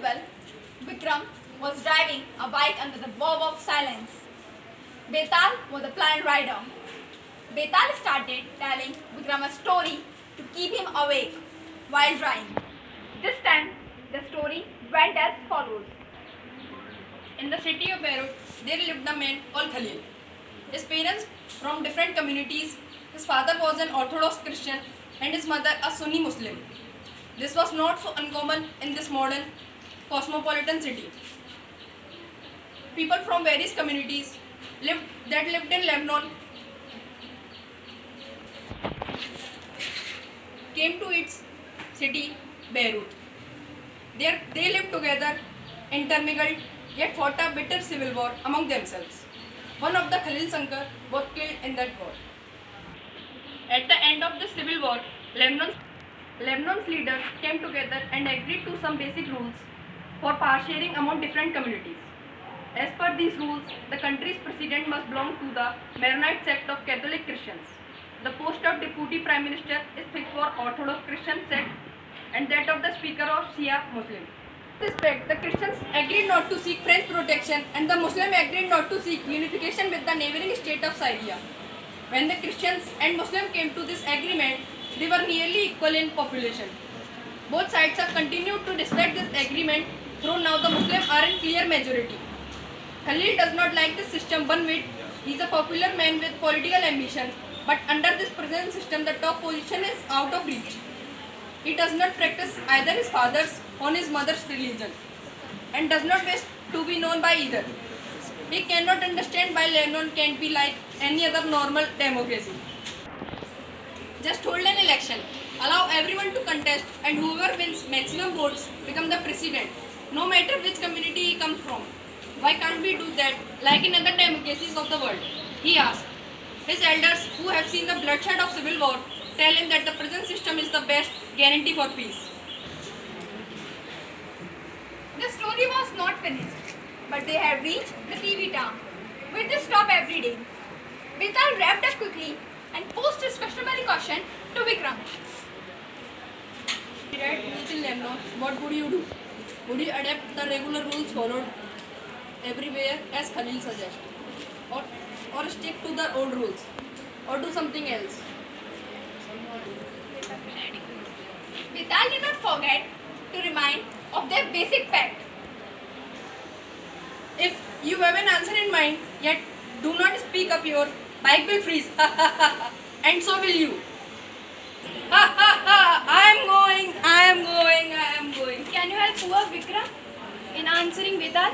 well, Vikram was driving a bike under the verb of silence. Betal was the planned rider. Betal started telling Vikram a story to keep him awake while driving. This time, the story went as follows. In the city of Beirut, there lived a man called Khalil. His parents from different communities. His father was an Orthodox Christian and his mother a Sunni Muslim. This was not so uncommon in this modern cosmopolitan city. People from various communities lived in Lebanon came to its city Beirut. There they lived together, intermingled, yet fought a bitter civil war among themselves. One of the Khalil Sankar was killed in that war. At the end of the civil war, Lebanon's leaders came together and agreed to some basic rules for power sharing among different communities. As per these rules, the country's president must belong to the Maronite sect of Catholic Christians. The post of deputy prime minister is fixed for Orthodox Christian sect and that of the speaker of Shia Muslim. In this respect, the Christians agreed not to seek French protection and the Muslims agreed not to seek unification with the neighboring state of Syria. When the Christians and Muslims came to this agreement, they were nearly equal in population. Both sides have continued to respect this agreement, though now the Muslims are in clear majority. Khalil does not like this system one bit. He is a popular man with political ambition, but under this present system, the top position is out of reach. He does not practice either his father's or his mother's religion, and does not wish to be known by either. He cannot understand why Lebanon can't be like any other normal democracy. Just hold an election, allow everyone to contest, and whoever wins maximum votes become the president, no matter which community he comes from. Why can't we do that like in other democracies of the world? He asked. His elders, who have seen the bloodshed of civil war, tell him that the present system is the best guarantee for peace. The story was not finished, but they had reached the TV town, where they stop every day. Betal wrapped up quickly and posed his customary caution to Vikram. If you had rules in Lebanon, what would you do? Would you adapt the regular rules followed everywhere as Khalil suggests? Or stick to the old rules? Or do something else? Betal did not forget to remind of their basic pact. If you have an answer in mind, yet do not speak up, your bike will freeze. And so will you. I am going. Can you help poor Vikram in answering Betal?